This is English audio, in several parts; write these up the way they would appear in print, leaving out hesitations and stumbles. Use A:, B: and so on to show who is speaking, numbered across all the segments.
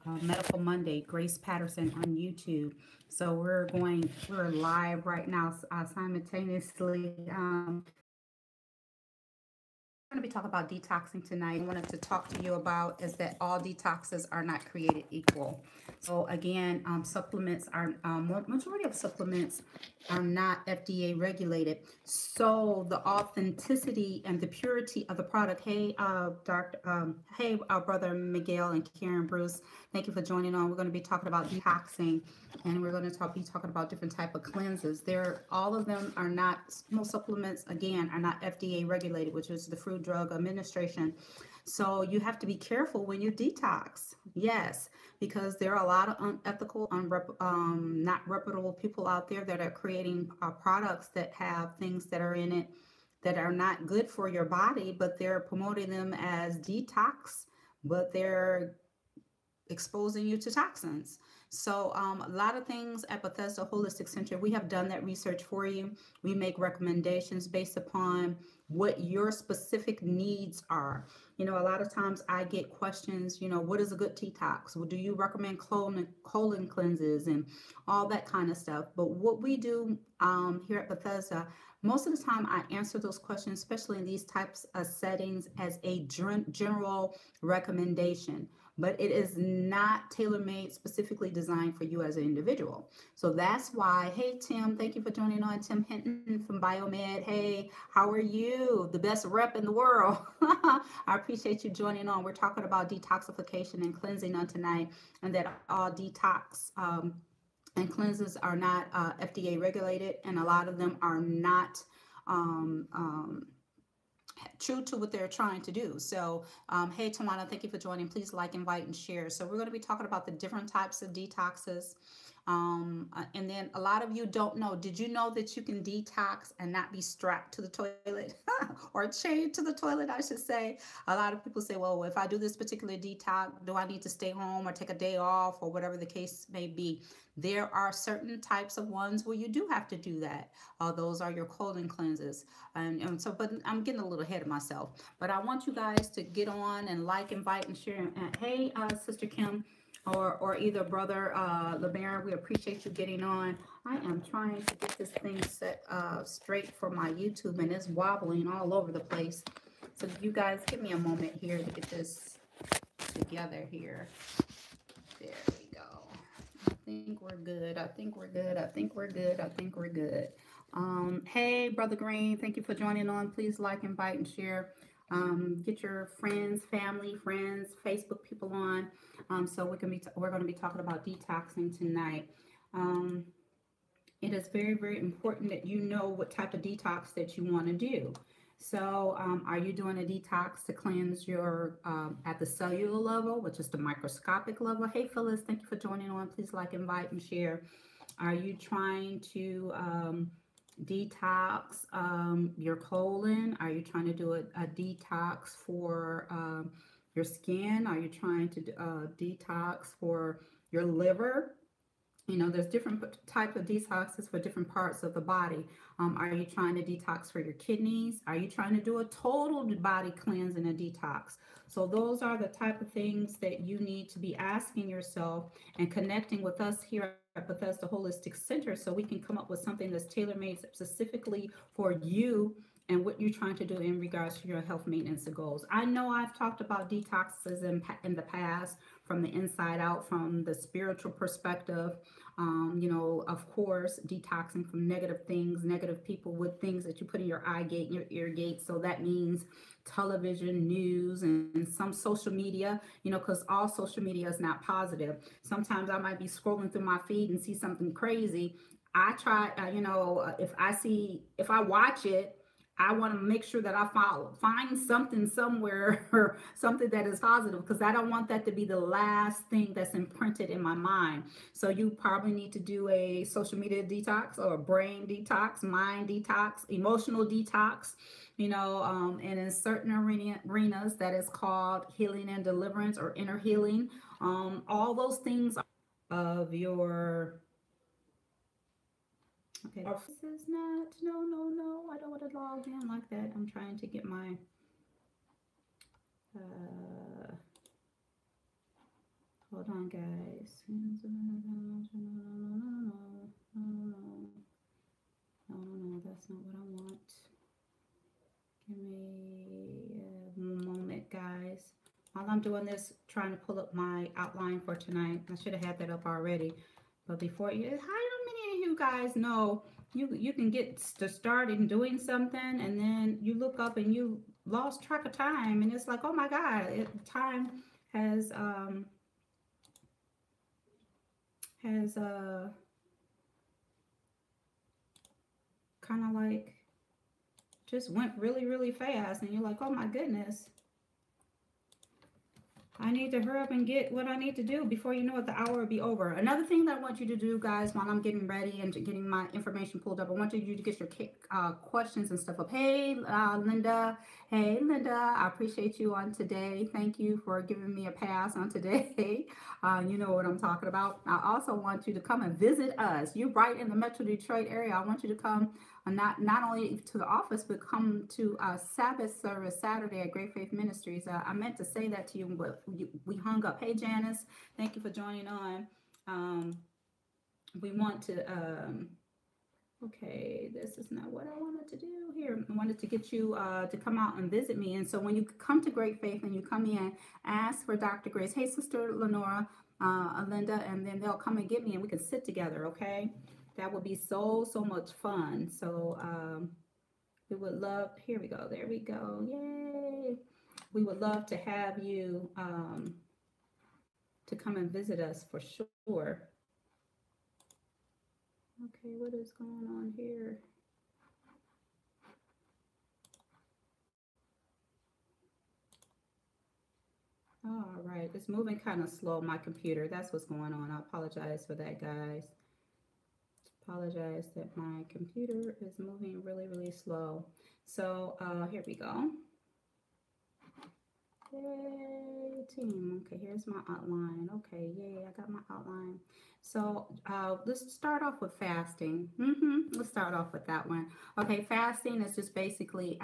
A: Medical Monday, Grace Patterson on YouTube. So we're live right now simultaneously. We're going to be talking about detoxing tonight. I wanted to talk to you about is that all detoxes are not created equal. So again, supplements are majority of supplements are not FDA regulated. So the authenticity and the purity of the product. Hey, our brother Miguel and Karen Bruce, thank you for joining on. We're going to be talking about detoxing, and we're going to be talking about different type of cleanses. All of them are not. Most supplements again are not FDA regulated, which is the Food Drug Administration. So you have to be careful when you detox. Yes, because there are a lot of unethical, not reputable people out there that are creating products that have things that are in it that are not good for your body, but they're promoting them as detox, but they're exposing you to toxins. So a lot of things at Bethesda Holistic Center, we have done that research for you. We make recommendations based upon what your specific needs are. You know, a lot of times I get questions, you know, what is a good detox? Well, do you recommend colon cleanses and all that kind of stuff? But what we do here at Bethesda, most of the time I answer those questions, especially in these types of settings, as a general recommendation, but it is not tailor-made, specifically designed for you as an individual. So that's why, hey, Tim, thank you for joining on. Tim Hinton from Biomed. Hey, how are you? The best rep in the world. I appreciate you joining on. We're talking about detoxification and cleansing on tonight, and that all detox and cleanses are not FDA regulated, and a lot of them are not true to what they're trying to do. So, hey, Tawana, thank you for joining. Please like, invite, and share. So we're going to be talking about the different types of detoxes. And then a lot of you don't know, did you know that you can detox and not be strapped to the toilet or chained to the toilet, I should say? A lot of people say, well, if I do this particular detox, do I need to stay home or take a day off or whatever the case may be? There are certain types of ones where you do have to do that. Those are your colon cleanses. And so, but I'm getting a little ahead of myself. But I want you guys to get on and like, invite, and share. And hey, Sister Kim, or either Brother LeBaron, we appreciate you getting on. I am trying to get this thing set straight for my YouTube, and it's wobbling all over the place. So you guys give me a moment here to get this together here. There we go. I think we're good. I think we're good. I think we're good. I think we're good. Hey, Brother Green, thank you for joining on. Please like, invite, and share. Get your friends, family, friends, Facebook people on. So we're going to be talking about detoxing tonight. It is very, very important that you know what type of detox that you want to do. So are you doing a detox to cleanse your at the cellular level, which is the microscopic level? Hey, Phyllis, thank you for joining on. Please like, invite, and share. Are you trying to detox your colon? Are you trying to do a detox for your skin? Are you trying to detox for your liver? You know, there's different type of detoxes for different parts of the body. Are you trying to detox for your kidneys? Are you trying to do a total body cleanse and a detox? So those are the type of things that you need to be asking yourself and connecting with us here at Bethesda Holistic Center, so we can come up with something that's tailor-made specifically for you and what you're trying to do in regards to your health maintenance goals. I know I've talked about detoxes in the past, from the inside out, from the spiritual perspective. You know, of course, detoxing from negative things, negative people, with things that you put in your eye gate and your ear gate. So that means television, news, and some social media, you know, because all social media is not positive. Sometimes I might be scrolling through my feed and see something crazy. I try, you know, if I watch it, I want to make sure that I find something somewhere or something that is positive, because I don't want that to be the last thing that's imprinted in my mind. So you probably need to do a social media detox, or a brain detox, mind detox, emotional detox, you know, and in certain arenas that is called healing and deliverance, or inner healing. All those things of your. Okay, this is not, no, I don't want to log in like that. I'm trying to get my, Hold on, guys. No, that's not what I want. Give me one moment, guys. While I'm doing this, trying to pull up my outline for tonight. I should have had that up already. But before you, how many of you guys know you can get to start in doing something and then you look up and you lost track of time and it's like, oh my God, time has has kind of like just went really, really fast and you're like, oh my goodness, I need to hurry up and get what I need to do before you know it, the hour will be over. Another thing that I want you to do, guys, while I'm getting ready and getting my information pulled up, I want you to get your questions and stuff up. Hey, Linda. Hey, Linda. I appreciate you on today. Thank you for giving me a pass on today. You know what I'm talking about. I also want you to come and visit us. You're right in the Metro Detroit area. I want you to come not only to the office, but come to Sabbath service Saturday at Great Faith Ministries. I meant to say that to you, but we hung up. Hey, Janice, thank you for joining on. We want to, okay, this is not what I wanted to do here. I wanted to get you to come out and visit me. And so when you come to Great Faith and you come in, ask for Dr. Grace. Hey, Sister Lenora, Linda, and then they'll come and get me and we can sit together, okay? That would be so much fun. So we would love, here we go, there we go, yay. We would love to have you to come and visit us for sure. Okay, what is going on here? All right, it's moving kind of slow, my computer. That's what's going on. I apologize for that, guys. Apologize that my computer is moving really, really slow. So here we go. Yay, team. Okay, here's my outline. Okay, yay, I got my outline. So let's start off with fasting. Let's start off with that one. Okay, fasting is just basically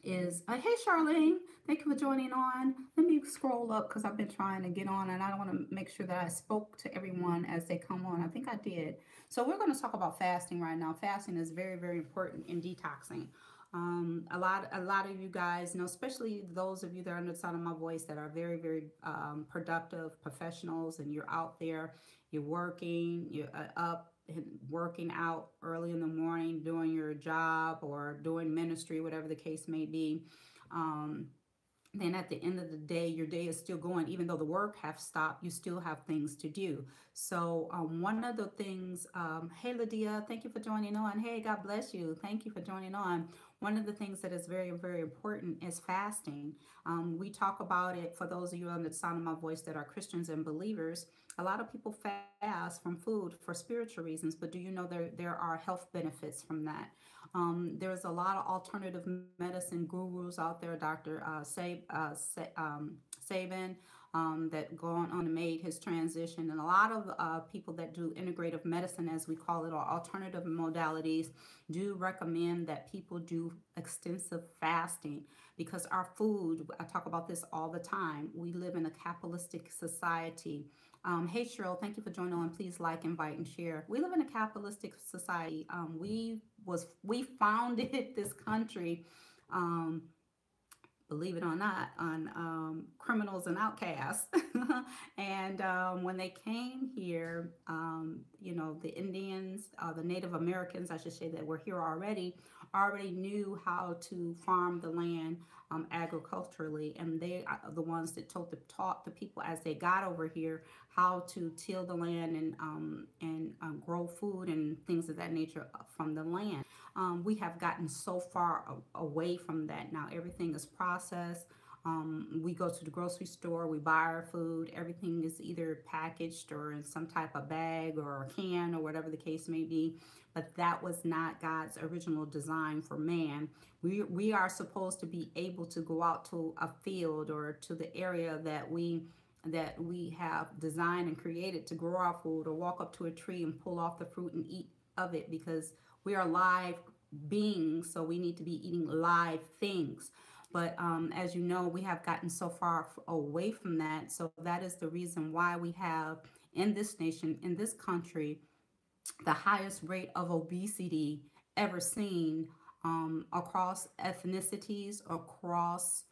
A: hey Charlene, thank you for joining on. Let me scroll up because I've been trying to get on and I want to make sure that I spoke to everyone as they come on. I think I did. So we're going to talk about fasting right now. Fasting is very, very important in detoxing. A lot of you guys know, especially those of you that are under the sound of my voice that are very, very productive professionals, and you're out there, you're working, you're up and working out early in the morning, doing your job or doing ministry, whatever the case may be. Then at the end of the day, your day is still going, even though the work have stopped, you still have things to do. So one of the things, hey Lydia, thank you for joining on. Hey, God bless you. Thank you for joining on. One of the things that is very, very important is fasting. We talk about it for those of you on the sound of my voice that are Christians and believers. A lot of people fast from food for spiritual reasons, but do you know there are health benefits from that? There's a lot of alternative medicine gurus out there, Dr. Sabin, that gone on and made his transition, and a lot of people that do integrative medicine, as we call it, or alternative modalities, do recommend that people do extensive fasting because our food, I talk about this all the time, we live in a capitalistic society. Hey Cheryl, thank you for joining on. Please like, invite, and share. We live in a capitalistic society. We founded this country, believe it or not, on criminals and outcasts. And when they came here, you know, the Indians, the Native Americans, I should say, that were here already knew how to farm the land agriculturally, and they are the ones that taught the people as they got over here how to till the land and grow food and things of that nature from the land. We have gotten so far away from that now. Everything is processed. We go to the grocery store, we buy our food, everything is either packaged or in some type of bag or a can or whatever the case may be. But that was not God's original design for man. We are supposed to be able to go out to a field or to the area that we have designed and created to grow our food, or walk up to a tree and pull off the fruit and eat of it, because we are live beings, so we need to be eating live things. But as you know, we have gotten so far away from that. So that is the reason why we have in this nation, in this country, the highest rate of obesity ever seen across ethnicities, across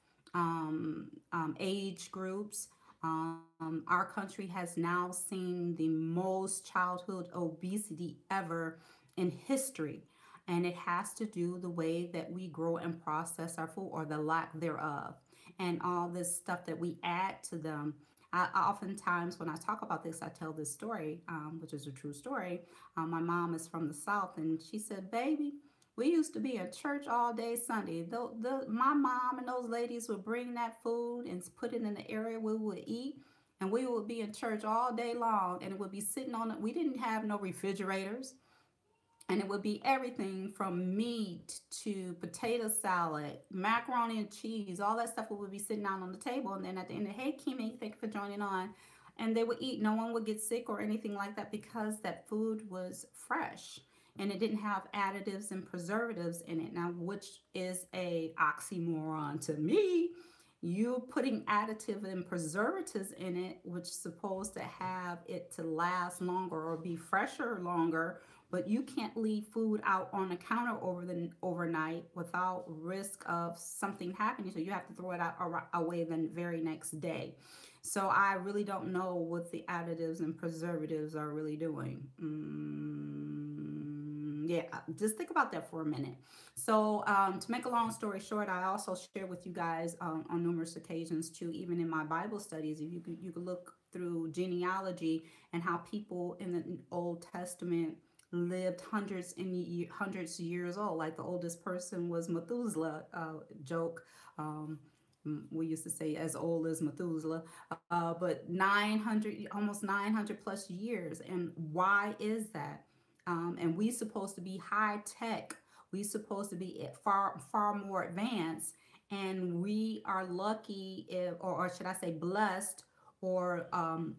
A: age groups. Our country has now seen the most childhood obesity ever in history. And it has to do the way that we grow and process our food or the lack thereof. And all this stuff that we add to them. Oftentimes, when I talk about this, I tell this story, which is a true story. My mom is from the South, and she said, "Baby, we used to be in church all day Sunday. My mom and those ladies would bring that food and put it in the area we would eat, and we would be in church all day long, and it would be sitting on it. We didn't have no refrigerators, and it would be everything from meat to potato salad, macaroni and cheese, all that stuff would be sitting out on the table. And then at the end, hey, Kimmy, thank you for joining on. And they would eat. No one would get sick or anything like that because that food was fresh and it didn't have additives and preservatives in it. Now, which is a oxymoron to me. You putting additive and preservatives in it, which is supposed to have it to last longer or be fresher longer, but you can't leave food out on the counter overnight without risk of something happening. So you have to throw it out away the very next day. So I really don't know what the additives and preservatives are really doing. Yeah, just think about that for a minute. So, to make a long story short, I also share with you guys on numerous occasions too, even in my Bible studies. If you could look through genealogy and how people in the Old Testament lived hundreds of years old. Like the oldest person was Methuselah. Joke. We used to say as old as Methuselah, but 900, almost 900 plus years. And why is that? And we supposed to be high tech. We supposed to be far more advanced, and we are lucky, if, or should I say, blessed, or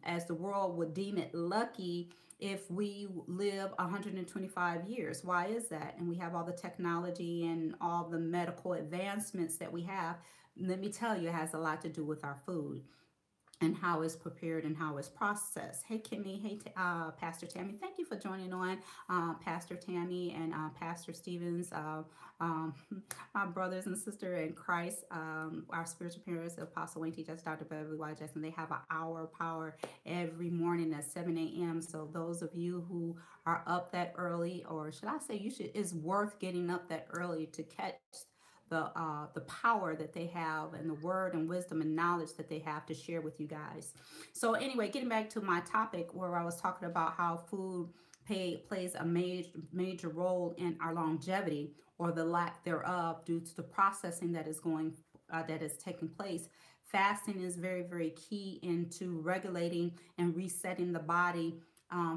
A: as the world would deem it, lucky if we live 125 years. Why is that? And we have all the technology and all the medical advancements that we have. Let me tell you, it has a lot to do with our food and how it's prepared and how it's processed. Hey, Kimmy. Hey, Pastor Tammy. Thank you for joining on, Pastor Tammy and Pastor Stevens, um, my brothers and sister in Christ, our spiritual parents, Apostle Wayne T. Just Dr. Beverly Y. Jackson. They have an hour of power every morning at 7 a.m. So those of you who are up that early, or should I say, it's worth getting up that early to catch the power that they have and the word and wisdom and knowledge that they have to share with you guys. So anyway, getting back to my topic where I was talking about how food plays a major role in our longevity or the lack thereof due to the processing that is taking place. Fasting is very key into regulating and resetting the body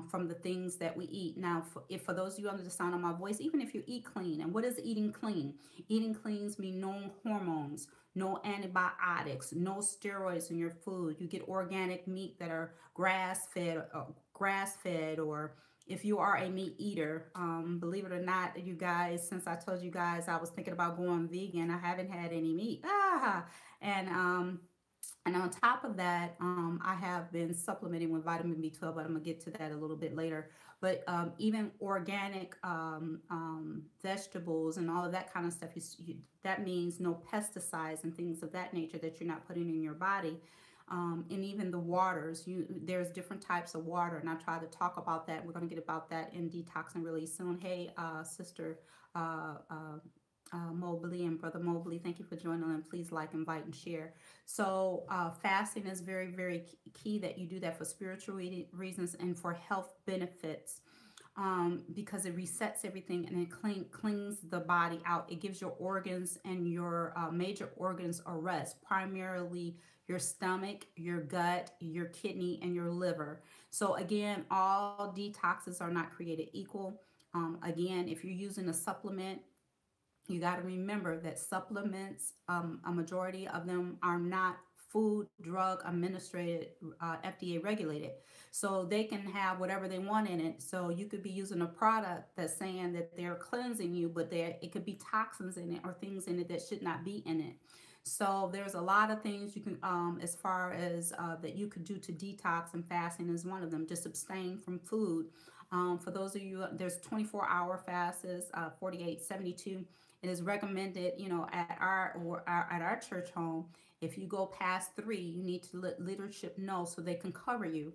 A: from the things that we eat. Now, for those of you under the sound of my voice, even if you eat clean, and what is eating clean? Eating cleans mean no hormones, no antibiotics, no steroids in your food. You get organic meat that are grass fed, or if you are a meat eater, believe it or not, you guys, since I told you guys I was thinking about going vegan, I haven't had any meat. And on top of that, I have been supplementing with vitamin B12, but I'm going to get to that a little bit later. But even organic vegetables and all of that kind of stuff, that means no pesticides and things of that nature that you're not putting in your body. And even the waters, there's different types of water, and I try to talk about that. We're going to get about that in detoxing really soon. Hey, sister Mobley and Brother Mobley, thank you for joining, and please like, invite, and share. So fasting is very key that you do that for spiritual reasons and for health benefits, because it resets everything and it cleans the body out. It gives your organs and your major organs a rest, primarily your stomach, your gut, your kidney, and your liver. So again, all detoxes are not created equal. Again, if you're using a supplement, you got to remember that supplements, a majority of them are not food, drug administrated, FDA regulated. So they can have whatever they want in it. So you could be using a product that's saying that they're cleansing you, but it could be toxins in it or things in it that should not be in it. So there's a lot of things you can, as far as that you could do to detox, and fasting is one of them. Just abstain from food. For those of you, there's 24-hour fasts, 48, 72. It is recommended, at our church home. If you go past 3, you need to let leadership know so they can cover you,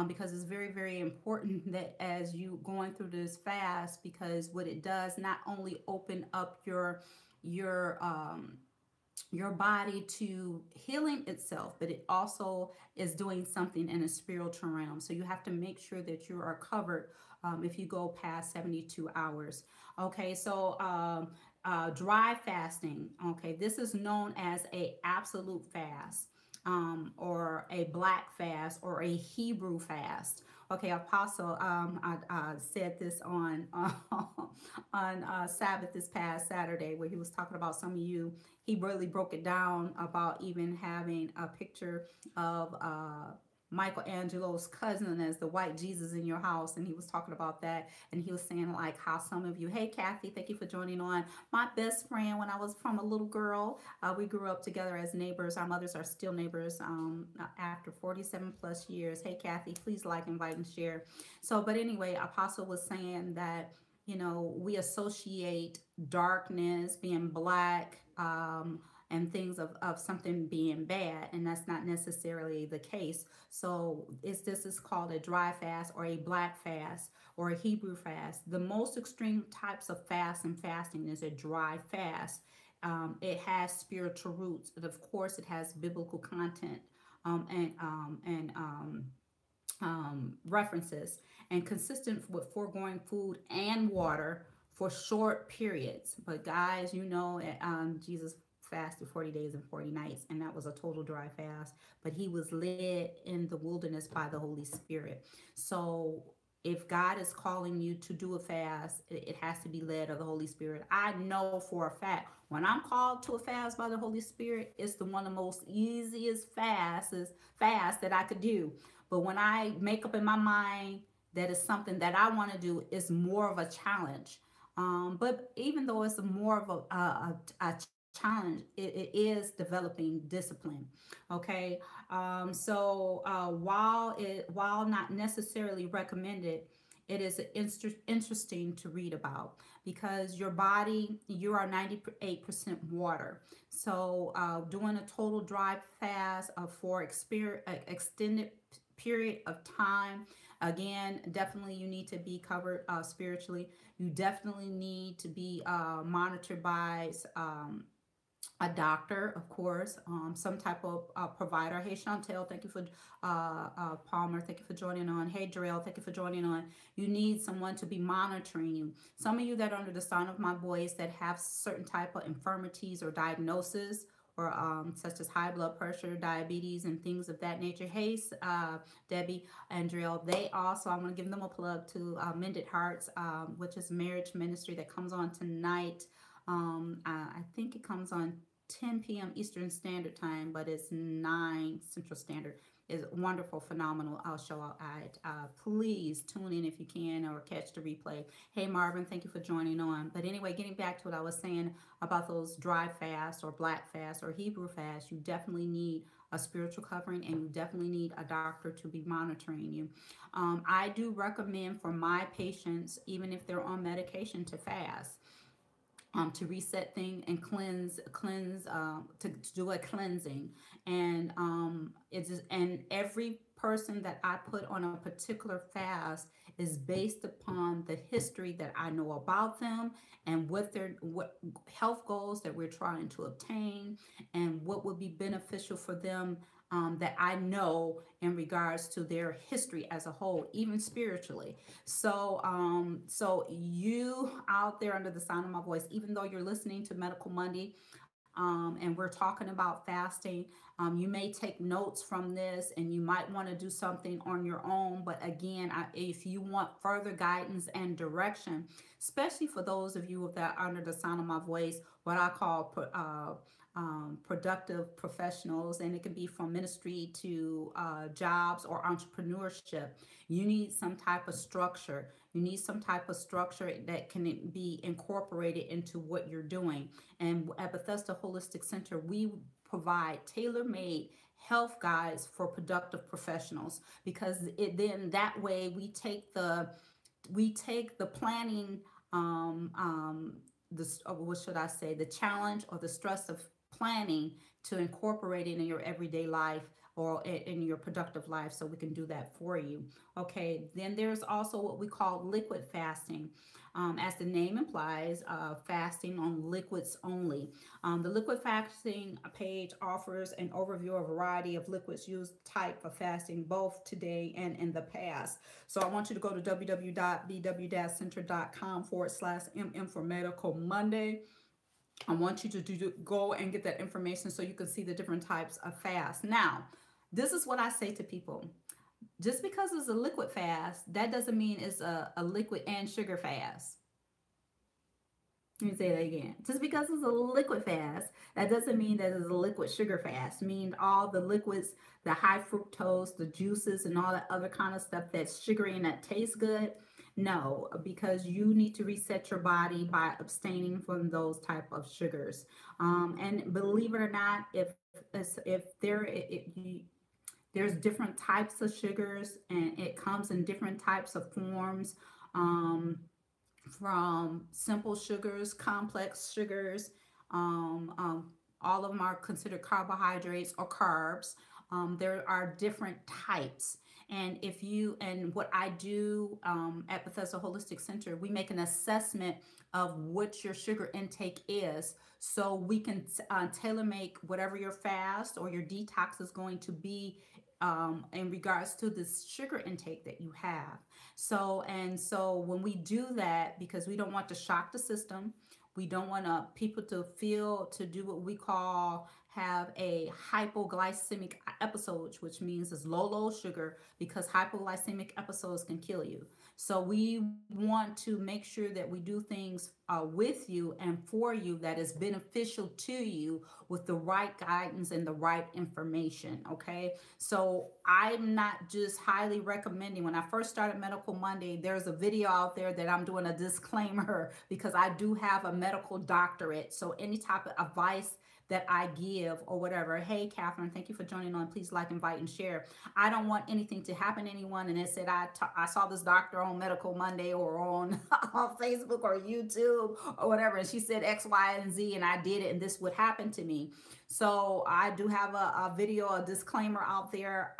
A: because it's very, very important that as you going through this fast, because what it does not only open up your your body to healing itself, but it also is doing something in a spiritual realm. So you have to make sure that you are covered if you go past 72 hours. Okay, so dry fasting. Okay, this is known as a absolute fast, or a black fast, or a Hebrew fast. Okay, Apostle, I said this on on Sabbath this past Saturday, where he was talking about some of you. He really broke it down about even having a picture of Michelangelo's cousin as the white Jesus in your house, and he was talking about that, and he was saying like how some of you, hey Kathy, thank you for joining on. My best friend when I was from a little girl, we grew up together as neighbors. Our mothers are still neighbors after 47 plus years. Hey Kathy, please like, invite, and share. So, but anyway, Apostle was saying that we associate darkness, being black, and things of something being bad, and that's not necessarily the case. So this is called a dry fast, or a black fast, or a Hebrew fast. The most extreme types of fast and fasting is a dry fast. It has spiritual roots, but of course it has biblical content, and references, and consistent with foregoing food and water for short periods. But guys, Jesus fasted 40 days and 40 nights, and that was a total dry fast. But he was led in the wilderness by the Holy Spirit. So if God is calling you to do a fast, it has to be led of the Holy Spirit. I know for a fact when I'm called to a fast by the Holy Spirit, it's the one of the most easiest fast that I could do. But when I make up in my mind that it's something that I want to do, it's more of a challenge. But even though it's more of a challenge, it is developing discipline. Okay, so while not necessarily recommended, it is interesting to read about, because your body, you are 98% water. So doing a total dry fast for extended period of time, again, definitely you need to be covered spiritually. You definitely need to be monitored by a doctor, of course, some type of provider. Hey, Chantel, thank you for Palmer, thank you for joining on. Hey, Darrell, thank you for joining on. You need someone to be monitoring you. Some of you that are under the sound of my voice that have certain type of infirmities or diagnosis, or such as high blood pressure, diabetes, and things of that nature. Hey, Debbie and Drill, they also, I'm going to give them a plug to Mended Hearts, which is marriage ministry that comes on tonight. I think it comes on 10 p.m. Eastern Standard Time, but it's 9 Central Standard. Is wonderful, phenomenal. I'll show out. Please tune in if you can, or catch the replay. Hey Marvin, thank you for joining on. But anyway, getting back to what I was saying about those dry fasts, or black fasts, or Hebrew fasts, you definitely need a spiritual covering, and you definitely need a doctor to be monitoring you. I do recommend for my patients, even if they're on medication, to fast. To reset things and to do a cleansing, and and every person that I put on a particular fast is based upon the history that I know about them, and what health goals that we're trying to obtain, and what would be beneficial for them, that I know in regards to their history as a whole, even spiritually. So you out there under the sound of my voice, even though you're listening to Medical Monday, and we're talking about fasting, you may take notes from this, and you might want to do something on your own. But again, if you want further guidance and direction, especially for those of you that are under the sound of my voice, what I call productive professionals, and it can be from ministry to jobs or entrepreneurship. You need some type of structure. You need some type of structure that can be incorporated into what you're doing. And at Bethesda Holistic Center, we provide tailor-made health guides for productive professionals, because then that way we take the planning, what should I say, the challenge or the stress of planning, to incorporate it in your everyday life or in your productive life, so we can do that for you. Okay, then there's also what we call liquid fasting. As the name implies, fasting on liquids only. The liquid fasting page offers an overview of a variety of liquids used type of fasting, both today and in the past. So I want you to go to www.bw-center.com/mm for Medical Monday. I want you to go and get that information so you can see the different types of fast. Now, this is what I say to people. Just because it's a liquid fast, that doesn't mean it's a liquid and sugar fast. Let me say that again. Just because it's a liquid fast, that doesn't mean that it's a liquid sugar fast. I mean, all the liquids, the high fructose, the juices, and all that other kind of stuff that's sugary and that tastes good. No, because you need to reset your body by abstaining from those type of sugars. And believe it or not, there's different types of sugars, and it comes in different types of forms. From simple sugars, complex sugars. All of them are considered carbohydrates or carbs. There are different types. And what I do at Bethesda Holistic Center, we make an assessment of what your sugar intake is, so we can tailor make whatever your fast or your detox is going to be in regards to this sugar intake that you have. So when we do that, because we don't want to shock the system, we don't want people to do what we call have a hypoglycemic episode, which means it's low sugar, because hypoglycemic episodes can kill you. So we want to make sure that we do things with you and for you that is beneficial to you, with the right guidance and the right information. Okay, so I'm not just highly recommending. When I first started Medical Monday, there's a video out there that I'm doing a disclaimer, because I do have a medical doctorate. So any type of advice that I give or whatever. Hey, Catherine, thank you for joining on. Please like, invite, and share. I don't want anything to happen to anyone. And it said, I saw this doctor on Medical Monday or on, on Facebook or YouTube or whatever, and she said X, Y, and Z, and I did it, and this would happen to me. So I do have a video, a disclaimer out there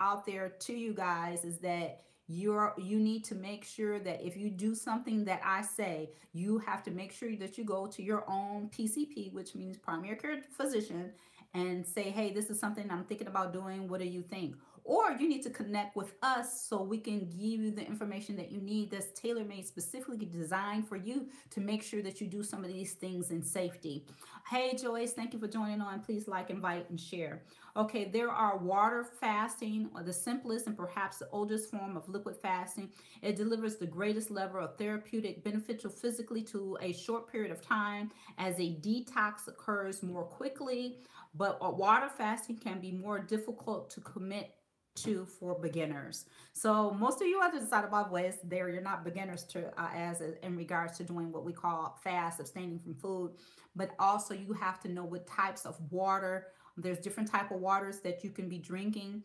A: to you guys, is that you need to make sure that if you do something that I say, you have to make sure that you go to your own PCP, which means primary care physician, and say, hey, this is something I'm thinking about doing. What do you think? Or you need to connect with us so we can give you the information that you need, that's tailor-made, specifically designed for you, to make sure that you do some of these things in safety. Hey, Joyce, thank you for joining on. Please like, invite, and share. Okay, there are water fasting, or the simplest and perhaps the oldest form of liquid fasting. It delivers the greatest level of therapeutic, beneficial physically to a short period of time, as a detox occurs more quickly. But water fasting can be more difficult to commit to for beginners. So most of you other side of my ways there, you're not beginners to as in regards to doing what we call fast, abstaining from food. But also you have to know what types of water. There's different type of waters that you can be drinking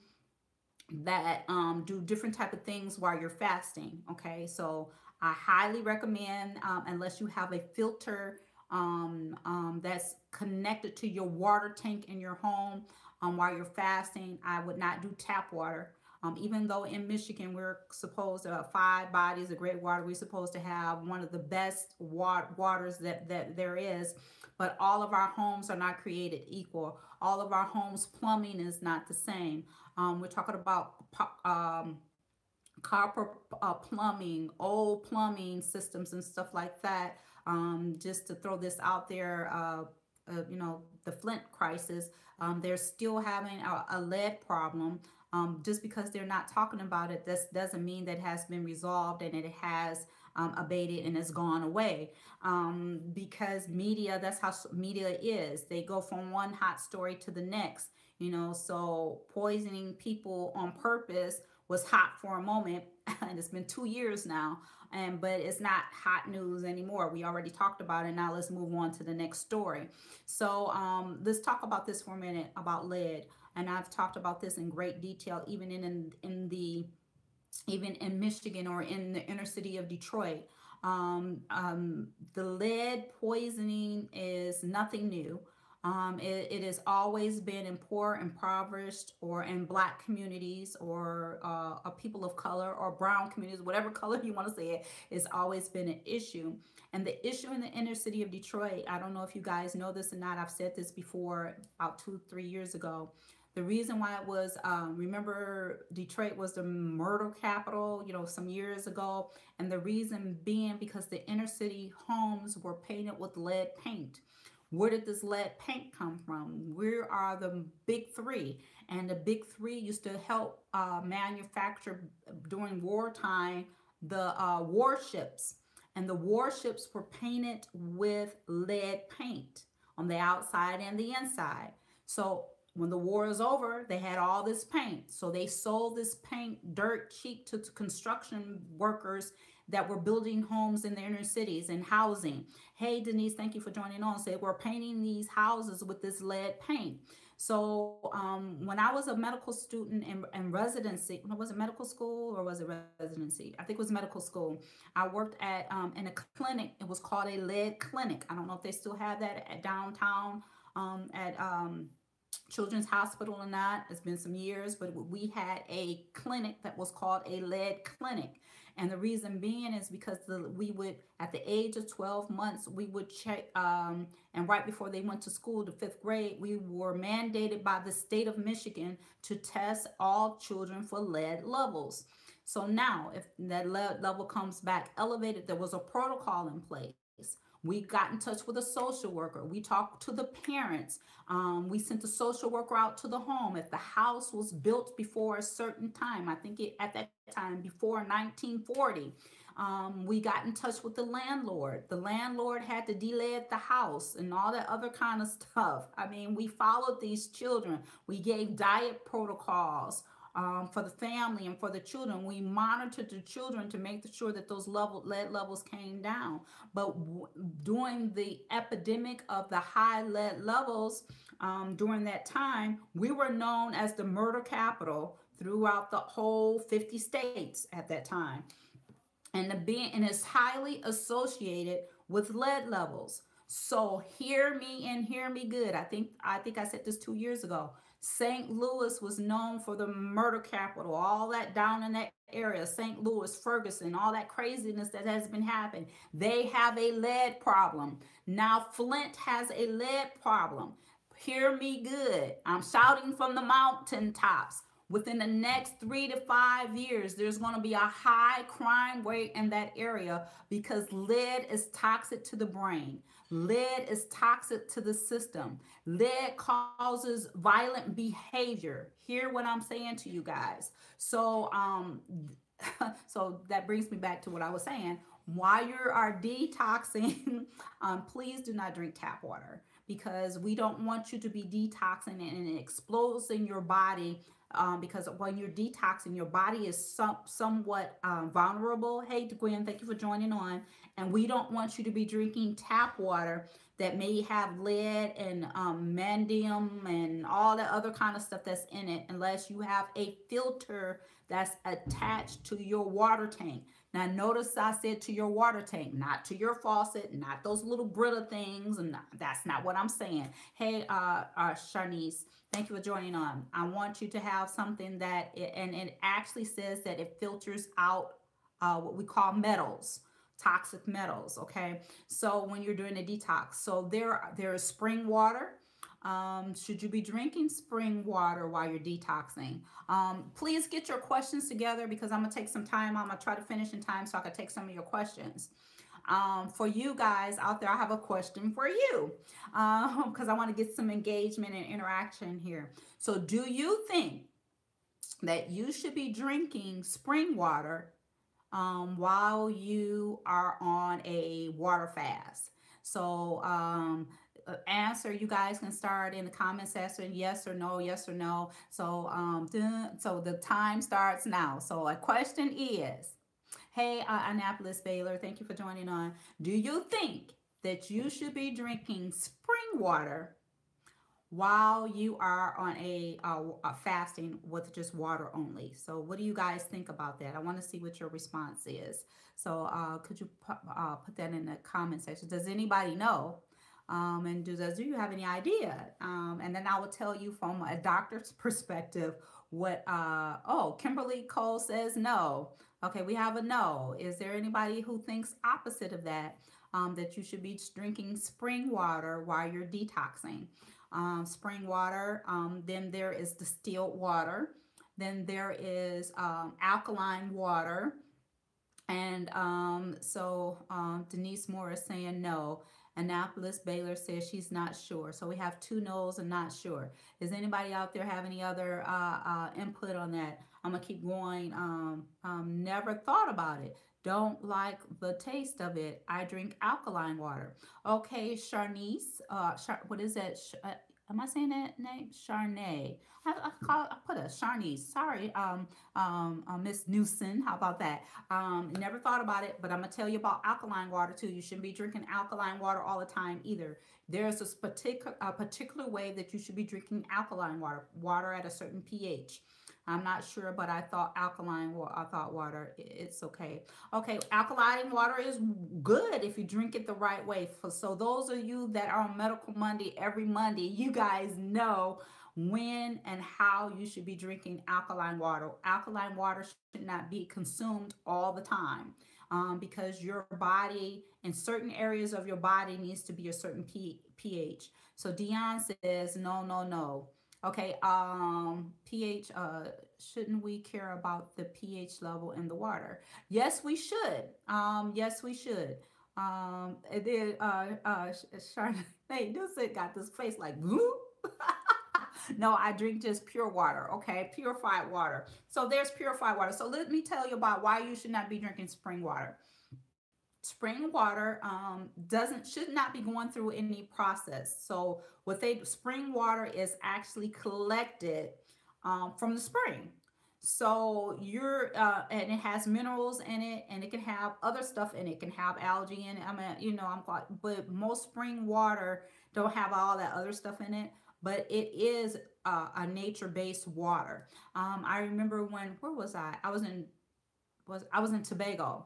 A: that do different type of things while you're fasting. Okay, so I highly recommend, unless you have a filter that's connected to your water tank in your home while you're fasting, I would not do tap water. Even though in Michigan we're supposed to have 5 bodies of great water, we're supposed to have one of the best waters that there is, but all of our homes are not created equal. All of our homes' plumbing is not the same. We're talking about copper plumbing, old plumbing systems and stuff like that. Just to throw this out there, the Flint crisis, they're still having a lead problem. Just because they're not talking about it, this doesn't mean that it has been resolved and it has abated and has gone away. Because media, that's how media is. They go from one hot story to the next, so poisoning people on purpose was hot for a moment, and it's been 2 years now, and but it's not hot news anymore. We already talked about it. Now let's move on to the next story. So let's talk about this for a minute about lead. And I've talked about this in great detail, even in the even in Michigan or in the inner city of Detroit. The lead poisoning is nothing new. It has always been in poor, impoverished, or in black communities, or people of color, or brown communities, whatever color you want to say it. It's always been an issue. And the issue in the inner city of Detroit, I don't know if you guys know this or not. I've said this before about 2, 3 years ago. The reason why it was, remember, Detroit was the murder capital, some years ago. And the reason being because the inner city homes were painted with lead paint. Where did this lead paint come from? Where are the big three? And the big three used to help manufacture during wartime the warships. And the warships were painted with lead paint on the outside and the inside. So when the war is over, they had all this paint. So they sold this paint dirt cheap to construction workers that were building homes in the inner cities and housing. Hey, Denise, thank you for joining on. Say, we're painting these houses with this lead paint. So when I was a medical student in residency, was it medical school or was it residency? I think it was medical school. I worked at in a clinic. It was called a lead clinic. I don't know if they still have that at downtown at Children's Hospital or not. It's been some years, but we had a clinic that was called a lead clinic. And the reason being is because we would, at the age of 12 months, we would check, and right before they went to school, to 5th grade, we were mandated by the state of Michigan to test all children for lead levels. So now, if that lead level comes back elevated, there was a protocol in place. We got in touch with a social worker. We talked to the parents. We sent the social worker out to the home. If the house was built before a certain time, I think at that time before 1940, we got in touch with the landlord. The landlord had to de-lead the house and all that other kind of stuff. I mean, we followed these children. We gave diet protocols. For the family and for the children, we monitored the children to make sure that those lead levels came down. But during the epidemic of the high lead levels, during that time, we were known as the murder capital throughout the whole 50 states at that time. And it's highly associated with lead levels. So hear me and hear me good. I think I said this 2 years ago. St. Louis was known for the murder capital, all that down in that area, St. Louis, Ferguson, all that craziness that has been happening. They have a lead problem. Now Flint has a lead problem. Hear me good. I'm shouting from the mountaintops. Within the next 3 to 5 years, there's going to be a high crime rate in that area because lead is toxic to the brain. Lead is toxic to the system. Lead causes violent behavior. Hear what I'm saying to you guys. So, so that brings me back to what I was saying. While you are detoxing, please do not drink tap water because we don't want you to be detoxing and exposing your body. Because when you're detoxing, your body is somewhat vulnerable. Hey, Gwen, thank you for joining on. And we don't want you to be drinking tap water that may have lead and mandium and all the other kind of stuff that's in it, unless you have a filter that's attached to your water tank. Now, notice I said to your water tank, not to your faucet, not those little Brita things, and that's not what I'm saying. Hey, Shanice, thank you for joining on. I want you to have something that, and it actually says that it filters out what we call metals, toxic metals, okay? So when you're doing a detox, so there is spring water. Should you be drinking spring water while you're detoxing? Please get your questions together because I'm going to take some time. I'm going to try to finish in time so I can take some of your questions. For you guys out there, I have a question for you because I want to get some engagement and interaction here. So do you think that you should be drinking spring water while you are on a water fast? So answer, you guys can start in the comment section, yes or no, yes or no. So so the time starts now. So a question is, hey, Annapolis Baylor, thank you for joining on. Do you think that you should be drinking spring water while you are on a fasting with just water only? So what do you guys think about that? I want to see what your response is. So could you put that in the comment section? Does anybody know? And do you have any idea? And then I will tell you from a doctor's perspective what, oh, Kimberly Cole says no. Okay, we have a no. Is there anybody who thinks opposite of that? That you should be drinking spring water while you're detoxing? Spring water. Then there is distilled water. Then there is alkaline water. And Denise Moore is saying no. Annapolis Baylor says she's not sure. So we have two no's and not sure. Does anybody out there have any other input on that? I'm going to keep going. Never thought about it. Don't like the taste of it. I drink alkaline water. Okay, Charnice. What is that? Am I saying that name? Charnay. I put a Charnice. Sorry, Miss Newson. How about that? Never thought about it, but I'm gonna tell you about alkaline water too. You shouldn't be drinking alkaline water all the time either. There's a particular way that you should be drinking alkaline water at a certain pH. I'm not sure, but I thought alkaline water, I thought water, it's okay. Okay, alkaline water is good if you drink it the right way. So those of you that are on Medical Monday every Monday, you guys know when and how you should be drinking alkaline water. Alkaline water should not be consumed all the time. Because your body, in certain areas of your body, needs to be a certain pH. So Dion says, no, no, no. Okay, pH, shouldn't we care about the pH level in the water? Yes, we should. Yes, we should. And then, Charmaine, this got this face like, whoop. No, I drink just pure water, okay? Purified water. So there's purified water. So let me tell you about why you should not be drinking spring water. Spring water should not be going through any process. So spring water is actually collected from the spring. So and it has minerals in it, and it can have other stuff in it. It can have algae in it. I mean, but most spring water don't have all that other stuff in it. But it is a nature-based water. I remember where was I? I was in Tobago.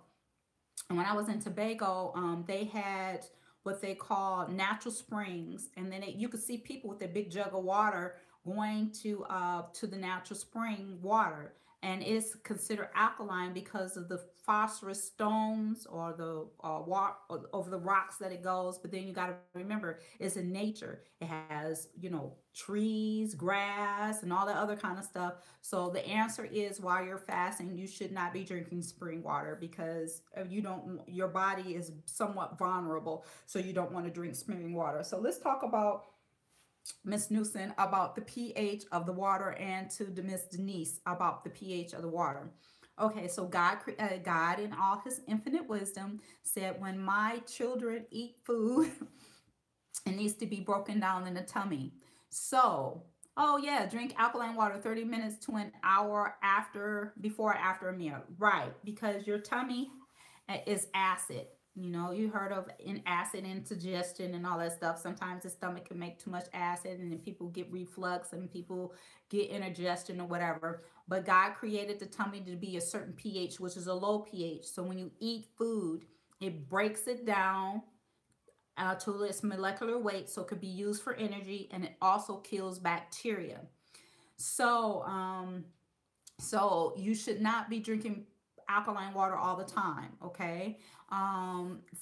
A: And when I was in Tobago, they had what they call natural springs, and then you could see people with a big jug of water going to the natural spring water, and it's considered alkaline because of the phosphorus stones or the over the rocks that it goes. But then you got to remember, it's in nature. It has trees, grass, and all that other kind of stuff. So the answer is, while you're fasting, you should not be drinking spring water, because your body is somewhat vulnerable, so you don't want to drink spring water. So let's talk about Miss Newson about the pH of the water, and to Miss Denise about the pH of the water. Okay, so God in all his infinite wisdom said, when my children eat food, it needs to be broken down in the tummy. So, oh yeah, drink alkaline water 30 minutes to an hour before or after a meal. Right, because your tummy is acid. You heard of acid indigestion and all that stuff. Sometimes the stomach can make too much acid, and then people get reflux and people get indigestion or whatever. But God created the tummy to be a certain pH, which is a low pH. So when you eat food, it breaks it down to its molecular weight, so it could be used for energy, and it also kills bacteria. So, so you should not be drinking alkaline water all the time, okay?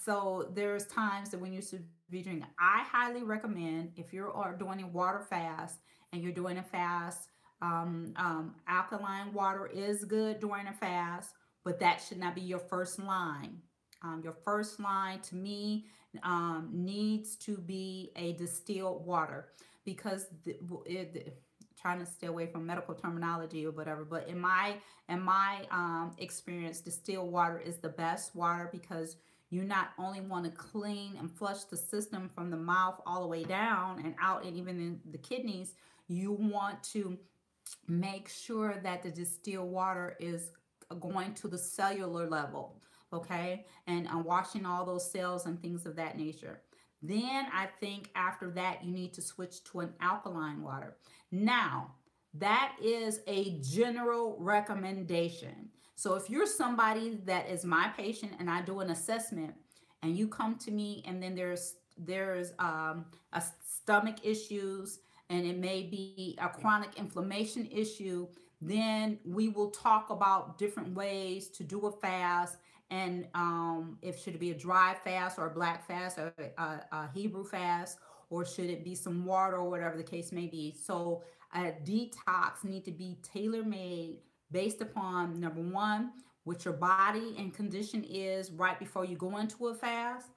A: So there's times that when you should be drinking. I highly recommend, if you're doing a water fast and you're doing a fast, alkaline water is good during a fast, but that should not be your first line. Your first line, to me, needs to be a distilled water, because trying to stay away from medical terminology or whatever, but in my experience, distilled water is the best water, because You not only want to clean and flush the system from the mouth all the way down and out, and even in the kidneys, you want to make sure that the distilled water is going to the cellular level, okay, and washing all those cells and things of that nature. Then I think after that, you need to switch to an alkaline water. Now, that is a general recommendation. So if you're somebody that is my patient and I do an assessment and you come to me and then there's a stomach issues and it may be a chronic inflammation issue, then we will talk about different ways to do a fast, and if should it be a dry fast or a black fast or a Hebrew fast, or should it be some water or whatever the case may be. So a detox need to be tailor made based upon number one, what your body and condition is right before you go into a fast,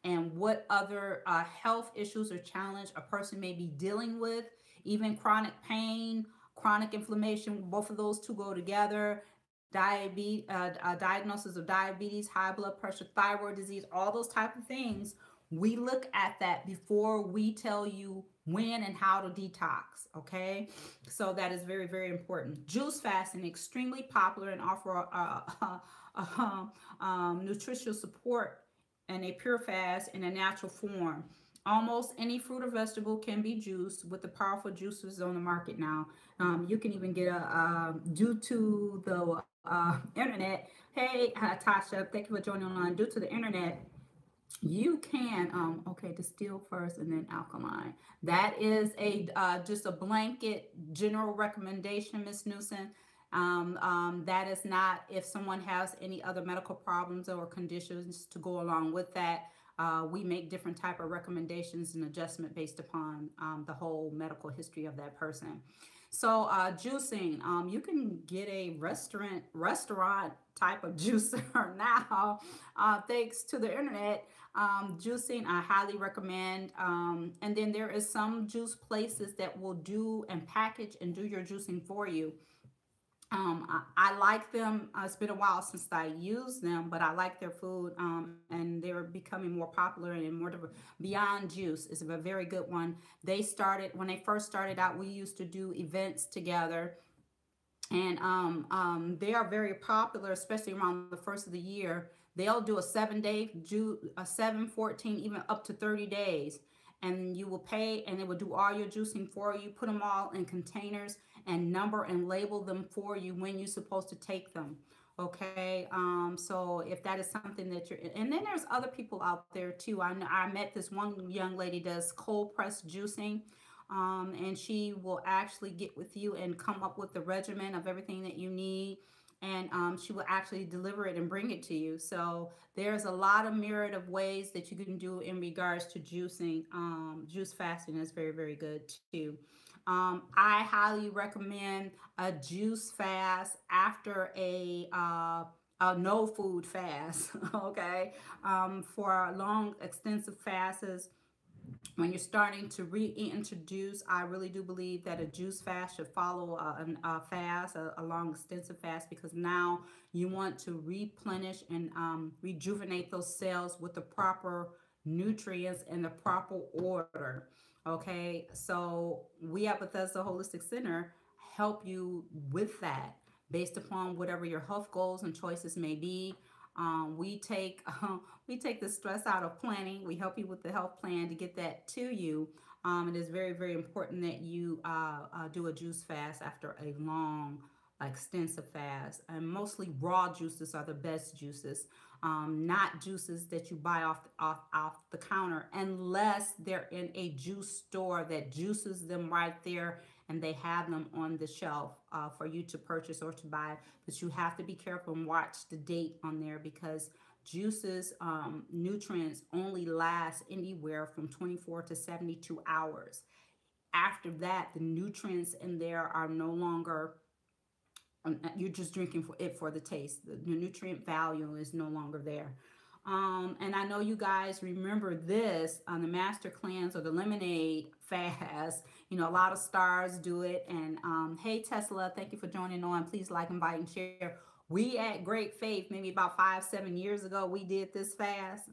A: and what other health issues or challenge a person may be dealing with, even chronic pain, chronic inflammation. Both of those two go together. Diagnosis of diabetes, high blood pressure, thyroid disease, all those type of things. We look at that before we tell you when and how to detox. Okay, so that is very, very important. Juice fasting, extremely popular and offer nutritional support and a pure fast in a natural form. Almost any fruit or vegetable can be juiced with the powerful juices on the market now. You can even get due to the internet. Hey, Tasha, thank you for joining online. Due to the internet, you can okay, distill first and then alkaline. That is a just a blanket general recommendation, Miss Newsom. That is not if someone has any other medical problems or conditions to go along with that. We make different type of recommendations and adjustment based upon the whole medical history of that person. So juicing, you can get a restaurant type of juicer now, thanks to the internet. Juicing, I highly recommend. And then there is some juice places that will do and package and do your juicing for you. I like them. It's been a while since I used them, but I like their food, and they're becoming more popular and more Beyond Juice is a very good one. They started when they first started out. We used to do events together, and they are very popular, especially around the first of the year. They'll do a 7 day, a 7, 14, even up to 30 days. And you will pay and they will do all your juicing for you, put them all in containers and number and label them for you when you're supposed to take them. Okay, so if that is something that you're, and then there's other people out there too. I met this one young lady does cold press juicing, and she will actually get with you and come up with the regimen of everything that you need, and she will actually deliver it and bring it to you. So there's a lot of myriad of ways that you can do in regards to juicing. Juice fasting is very, very good too. I highly recommend a juice fast after a no food fast. Okay, for long extensive fasts, when you're starting to reintroduce, I really do believe that a juice fast should follow a fast, a long extensive fast, because now you want to replenish and rejuvenate those cells with the proper nutrients in the proper order. Okay, so we at Bethesda Holistic Center help you with that based upon whatever your health goals and choices may be. We take we take the stress out of planning. We help you with the health plan to get that to you. It is very, very important that you do a juice fast after a long, extensive fast. And mostly raw juices are the best juices, not juices that you buy off the counter, unless they're in a juice store that juices them right there and they have them on the shelf for you to purchase or to buy. But you have to be careful and watch the date on there, because juices, nutrients only last anywhere from 24 to 72 hours. After that, the nutrients in there are no longer, you're just drinking for it for the taste. The nutrient value is no longer there. And I know you guys remember this on the Master Cleanse or the Lemonade fast. You know, a lot of stars do it. And hey, Tesla, thank you for joining on. Please like, invite, and share. We at Great Faith, maybe about 5, 7 years ago, we did this fast.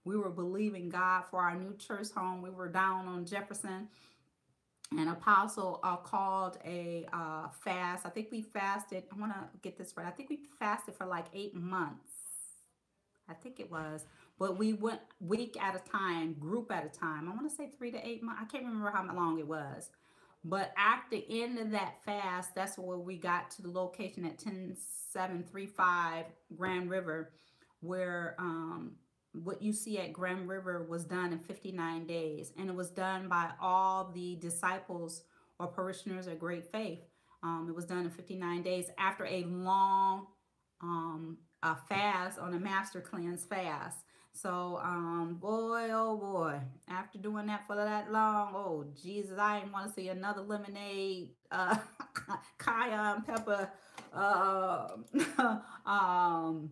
A: We were believing God for our new church home. We were down on Jefferson, and Apostle called a fast. I think we fasted. I want to get this right. I think we fasted for like 8 months. I think it was. But we went week at a time, group at a time. I want to say 3 to 8 months. I can't remember how long it was. But at the end of that fast, that's where we got to the location at 10735 Grand River, where what you see at Grand River was done in 59 days. And it was done by all the disciples or parishioners of Great Faith. It was done in 59 days after a long a fast on a master cleanse fast. So, boy, oh boy, after doing that for that long, oh Jesus, I didn't want to see another lemonade, cayenne pepper, uh, um,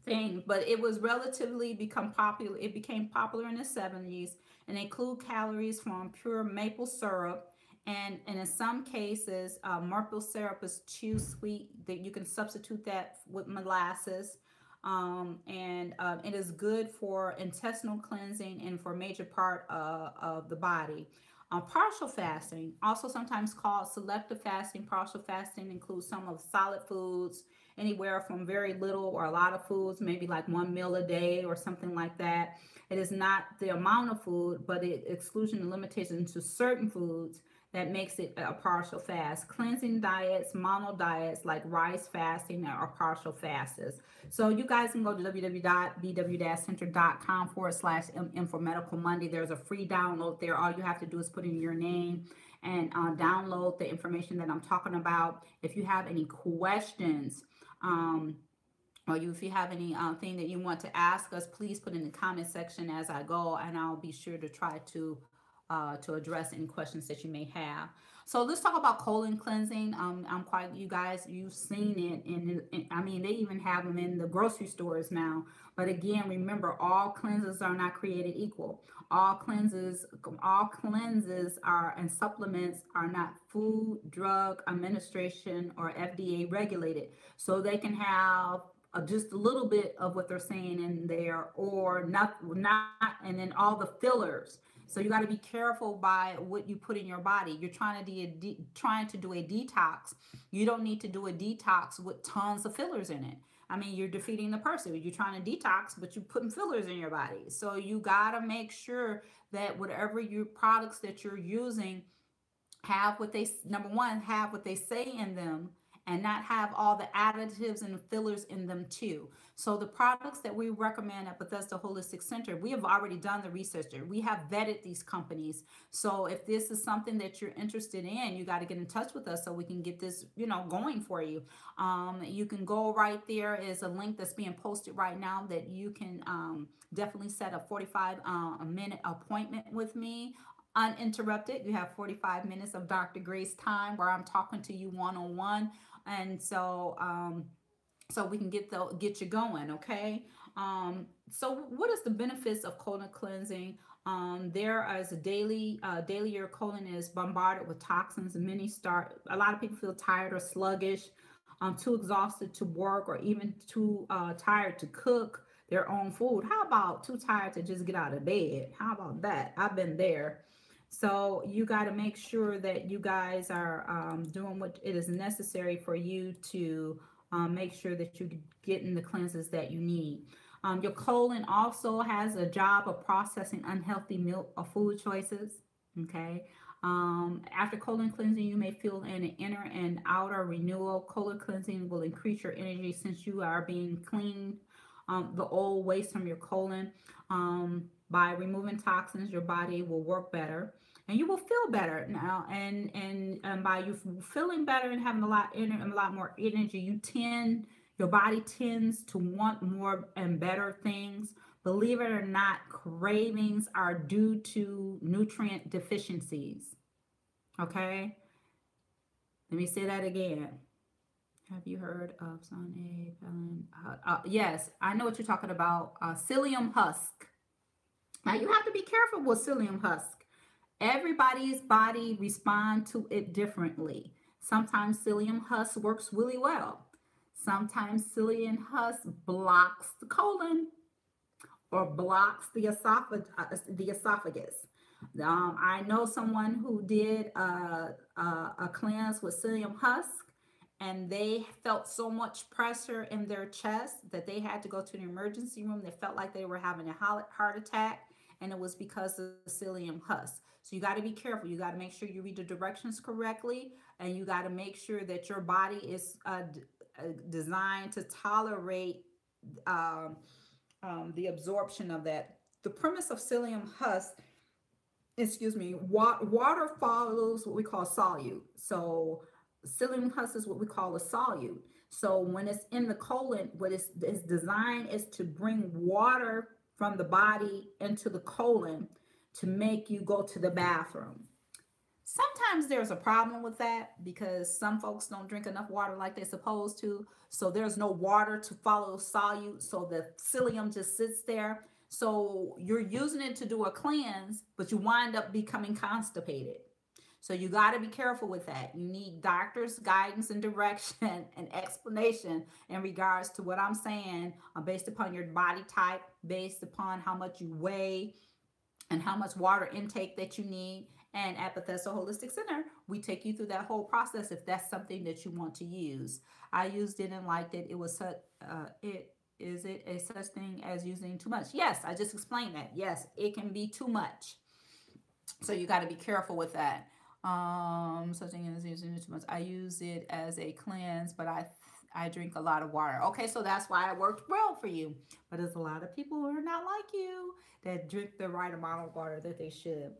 A: thing. But it was relatively become popular. It became popular in the 70s and include calories from pure maple syrup. And in some cases, maple syrup is too sweet that you can substitute that with molasses. And it is good for intestinal cleansing and for a major part of the body. Partial fasting, also sometimes called selective fasting. Partial fasting includes some of solid foods, anywhere from very little or a lot of foods, maybe like 1 meal a day or something like that. It is not the amount of food, but it exclusion and limitation to certain foods that makes it a partial fast. Cleansing diets, mono diets like rice fasting are partial fasts. So you guys can go to www.bw-center.com/info medical Monday. There's a free download there. All you have to do is put in your name and download the information that I'm talking about. If you have any questions, or if you have any thing that you want to ask us, please put in the comment section as I go, and I'll be sure to try to address any questions that you may have. So let's talk about colon cleansing. I'm quite, you guys, you've seen it, and I mean, they even have them in the grocery stores now. But again, remember, all cleanses are not created equal. All cleanses are and supplements are not Food Drug Administration or FDA regulated, so they can have just a little bit of what they're saying in there, or not, and then all the fillers. So you got to be careful by what you put in your body. You're trying to do a detox. You don't need to do a detox with tons of fillers in it. I mean, you're defeating the person. You're trying to detox, but you're putting fillers in your body. So you got to make sure that whatever your products that you're using have what they, number one, have what they say in them, and not have all the additives and fillers in them too. So the products that we recommend at Bethesda Holistic Center, we have already done the research. We have vetted these companies. So if this is something that you're interested in, you got to get in touch with us so we can get this, going for you. You can go right there. Is a link that's being posted right now that you can definitely set a 45-minute appointment with me uninterrupted. You have 45 minutes of Dr. Grace time where I'm talking to you one-on-one. And so we can get you going, okay? So what is the benefits of colon cleansing? There is daily your colon is bombarded with toxins. A lot of people feel tired or sluggish, too exhausted to work, or even too tired to cook their own food. How about too tired to just get out of bed? How about that? I've been there. So you got to make sure that you guys are doing what it is necessary for you to make sure that you're getting the cleanses that you need. Your colon also has a job of processing unhealthy milk or food choices. Okay. After colon cleansing, you may feel an inner and outer renewal. Colon cleansing will increase your energy since you are being cleaned the old waste from your colon. By removing toxins, your body will work better, and you will feel better now. And by you feeling better and having a lot more energy, your body tends to want more and better things. Believe it or not, cravings are due to nutrient deficiencies. Okay, let me say that again. Have you heard of Sunday? Yes, I know what you're talking about. Psyllium husk. Now you have to be careful with psyllium husk. Everybody's body responds to it differently. Sometimes psyllium husk works really well. Sometimes psyllium husk blocks the colon or blocks the esophagus. I know someone who did a cleanse with psyllium husk, and they felt so much pressure in their chest that they had to go to the emergency room. They felt like they were having a heart attack, and it was because of the psyllium husk. So you got to be careful. You got to make sure you read the directions correctly, and you got to make sure that your body is designed to tolerate um, the absorption of that. The premise of psyllium husk, excuse me, water follows what we call solute. So psyllium husk is what we call a solute. So when it's in the colon, what is designed is to bring water from the body into the colon to make you go to the bathroom. Sometimes there's a problem with that because some folks don't drink enough water like they're supposed to. So there's no water to follow solute. So the psyllium just sits there. So you're using it to do a cleanse, but you wind up becoming constipated. So you got to be careful with that. You need doctor's guidance and direction and explanation in regards to what I'm saying based upon your body type, based upon how much you weigh, and how much water intake that you need. And at Bethesda Holistic Center, we take you through that whole process if that's something that you want to use. I used it and liked it. It was such, is it a such thing as using too much? Yes, I just explained that. Yes, it can be too much. So you got to be careful with that. Such thing as using it too much. I use it as a cleanse, but I drink a lot of water. Okay, so that's why it worked well for you. But there's a lot of people who are not like you that drink the right amount of water that they should.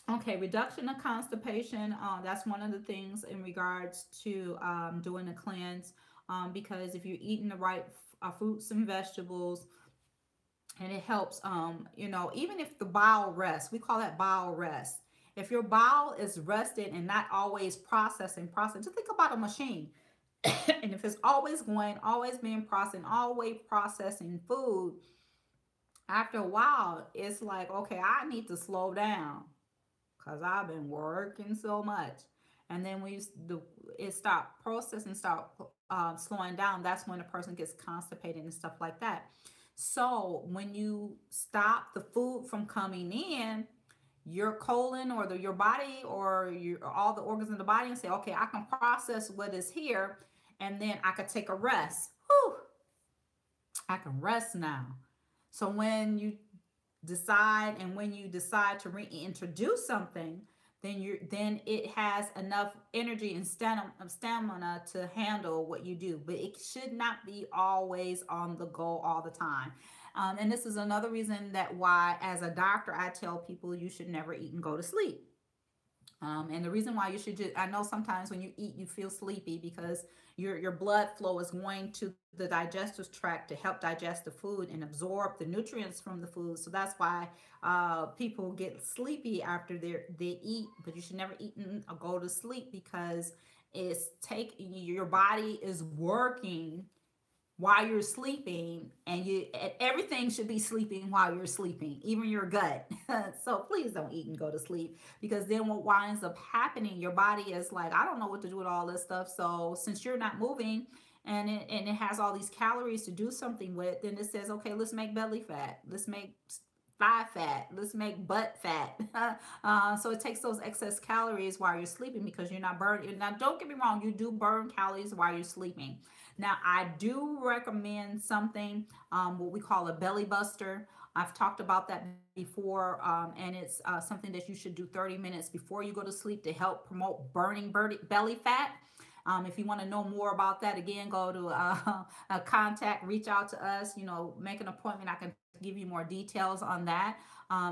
A: Okay, reduction of constipation. That's one of the things in regards to doing a cleanse. Because if you're eating the right fruits and vegetables, and it helps, even if the bowel rests, we call that bowel rest. If your bowel is rested and not always processing, just think about a machine. And if it's always going, always being processing, always processing food, after a while, it's like, okay, I need to slow down because I've been working so much. And then when it stop processing, start slowing down, that's when a person gets constipated and stuff like that. So when you stop the food from coming in, your colon or your body or all the organs in the body and say, okay, I can process what is here, and then I could take a rest. Whew, I can rest now. So when you decide to reintroduce something, then it has enough energy and stamina to handle what you do. But it should not be always on the go all the time. And this is another reason that why, as a doctor, I tell people you should never eat and go to sleep. And the reason why you should I know sometimes when you eat, you feel sleepy because your blood flow is going to the digestive tract to help digest the food and absorb the nutrients from the food. So that's why people get sleepy after they eat, but you should never eat or go to sleep because your body is working while you're sleeping, and everything should be sleeping while you're sleeping, even your gut. So please don't eat and go to sleep, because then what winds up happening, your body is like, I don't know what to do with all this stuff. So since you're not moving and it has all these calories to do something with, then it says, okay, let's make belly fat, let's make thigh fat, let's make butt fat. So it takes those excess calories while you're sleeping because you're not burning. Now don't get me wrong, you do burn calories while you're sleeping. Now I do recommend something, what we call a belly buster. I've talked about that before, and it's something that you should do 30 minutes before you go to sleep to help promote burning belly fat. If you want to know more about that, again, go to contact, reach out to us, make an appointment. I can give you more details on that.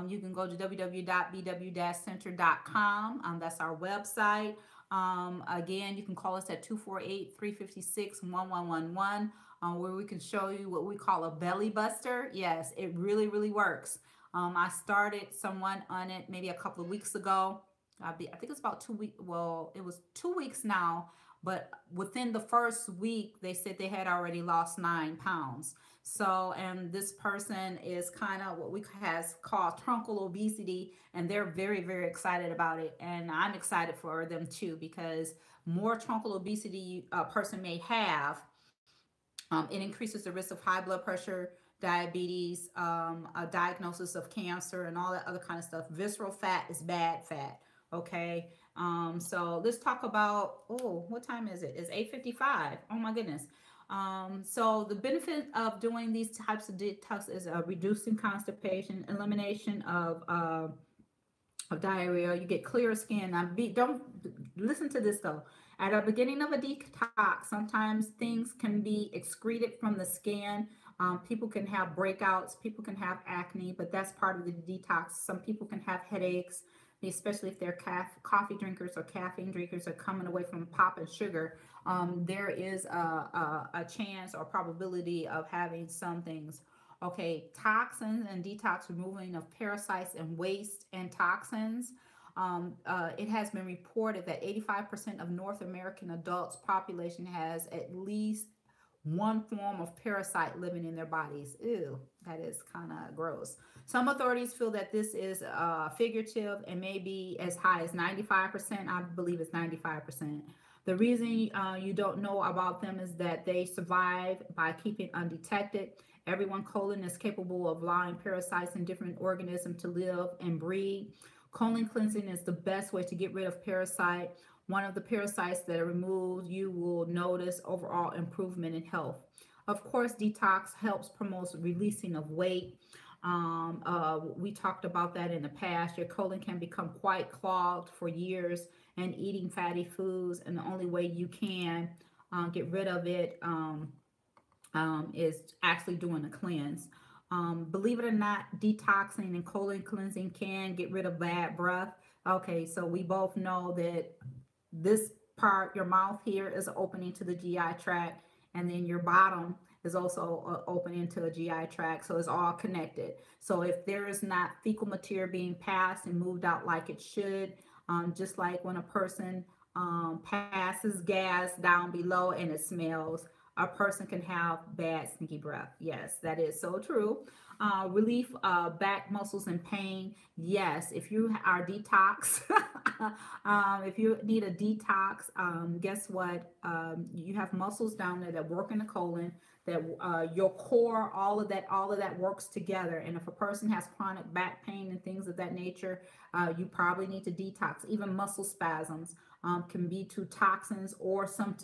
A: You can go to www.bw-center.com. That's our website. Again, you can call us at 248-356-1111, where we can show you what we call a belly buster. Yes, it really, really works. I started someone on it maybe a couple of weeks ago. I think it's about 2 weeks. Well, it was 2 weeks now, but within the first week, they said they had already lost 9 pounds. So, and this person is kind of what we has called truncal obesity, and they're very, very excited about it. And I'm excited for them too, because more truncal obesity a person may have, It increases the risk of high blood pressure, diabetes, a diagnosis of cancer, and all that other kind of stuff. Visceral fat is bad fat. Okay. So let's talk about, oh, what time is it? It's 8:55. Oh my goodness. So the benefit of doing these types of detox is reducing constipation, elimination of diarrhea. You get clear skin. Now, don't listen to this though. At the beginning of a detox, sometimes things can be excreted from the skin. People can have breakouts. People can have acne, but that's part of the detox. Some people can have headaches, especially if they're coffee drinkers or caffeine drinkers are coming away from pop and sugar. There is a chance or probability of having some things. Okay, toxins and detox, removing of parasites and waste and toxins. It has been reported that 85% of North American adults population has at least one form of parasite living in their bodies. Ew, that is kind of gross. Some authorities feel that this is figurative and may be as high as 95%. I believe it's 95%. The reason you don't know about them is that they survive by keeping undetected. Everyone colon is capable of allowing parasites in different organisms to live and breed. Colon cleansing is the best way to get rid of parasite. One of the parasites that are removed, you will notice overall improvement in health. Of course, detox helps promote releasing of weight. We talked about that in the past. Your colon can become quite clogged for years and eating fatty foods, and the only way you can get rid of it is actually doing a cleanse. Believe it or not, detoxing and colon cleansing can get rid of bad breath. Okay, so we both know that this part, your mouth here, is an opening to the GI tract, and then your bottom is also opening to a GI tract. So it's all connected. So if there is not fecal material being passed and moved out like it should, just like when a person passes gas down below and it smells, a person can have bad stinky breath. Yes, that is so true. Relief back muscles and pain. Yes, if you are detox, if you need a detox, guess what? You have muscles down there that work in the colon, that your core, all of that works together. And if a person has chronic back pain and things of that nature, you probably need to detox. Even muscle spasms can be to toxins or some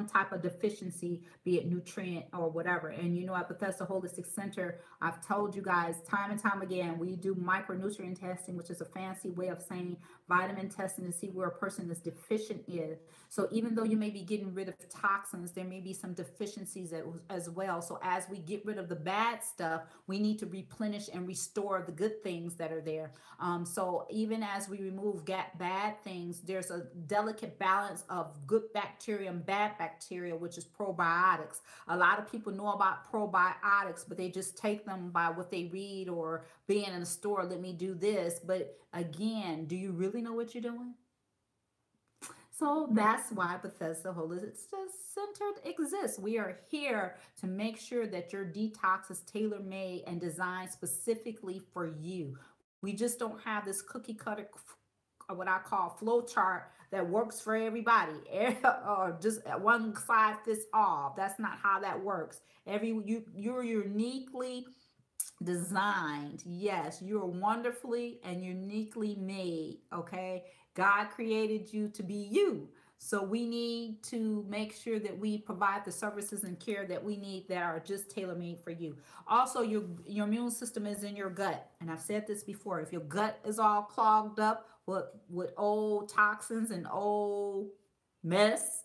A: type of deficiency, be it nutrient or whatever. And you know, at Bethesda Holistic Center, I've told you guys time and time again, we do micronutrient testing, which is a fancy way of saying vitamin testing to see where a person is deficient in. So even though you may be getting rid of toxins, there may be some deficiencies as well. So as we get rid of the bad stuff, we need to replenish and restore the good things that are there. So even as we remove bad things, there's a delicate balance of good bacteria and bad bacteria, which is probiotics. A lot of people know about probiotics, but they just take them by what they read or being in a store, let me do this. But again, do you really know what you're doing? So that's why Bethesda Holistic Center exists. We are here to make sure that your detox is tailor made and designed specifically for you. We just don't have this cookie cutter, what I call flow chart that works for everybody, or just one size fits all. That's not how that works. You're uniquely designed. Yes, you're wonderfully and uniquely made. Okay, God created you to be you. So we need to make sure that we provide the services and care that we need that are just tailor-made for you. Also, your immune system is in your gut. And I've said this before. If your gut is all clogged up with old toxins and old mess,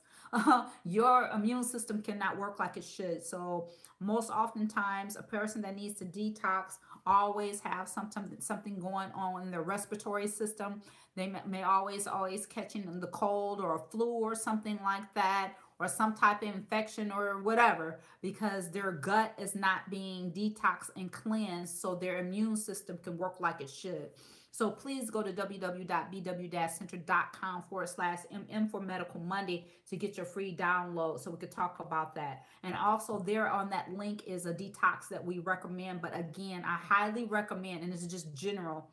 A: your immune system cannot work like it should. So most oftentimes, a person that needs to detox always have something going on in their respiratory system. They may always catching the cold or a flu or something like that, or some type of infection or whatever, because their gut is not being detoxed and cleansed so their immune system can work like it should. So please go to www.bw-center.com/MM for Medical Monday to get your free download so we could talk about that. And also there on that link is a detox that we recommend. But again, I highly recommend, and this is just general,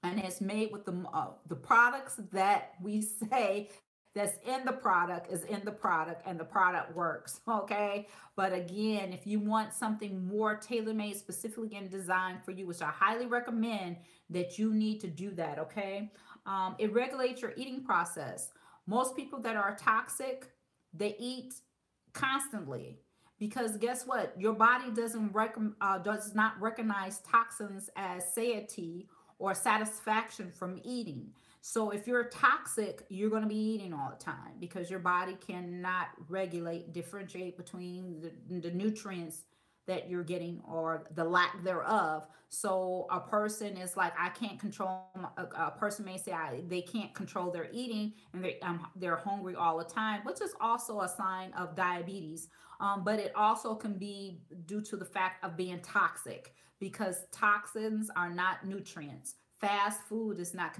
A: and it's made with the products that we say that's in the product is in the product, and the product works. Okay. But again, if you want something more tailor-made, specifically and designed for you, which I highly recommend, that you need to do that. Okay. It regulates your eating process. Most people that are toxic, they eat constantly, because guess what, your body does not recognize toxins as satiety or satisfaction from eating. So if you're toxic, you're going to be eating all the time, because your body cannot regulate, differentiate between the nutrients that you're getting or the lack thereof. So a person is like, I can't control. A person may say they can't control their eating, and they're hungry all the time, which is also a sign of diabetes. But it also can be due to the fact of being toxic, because toxins are not nutrients. Fast food is not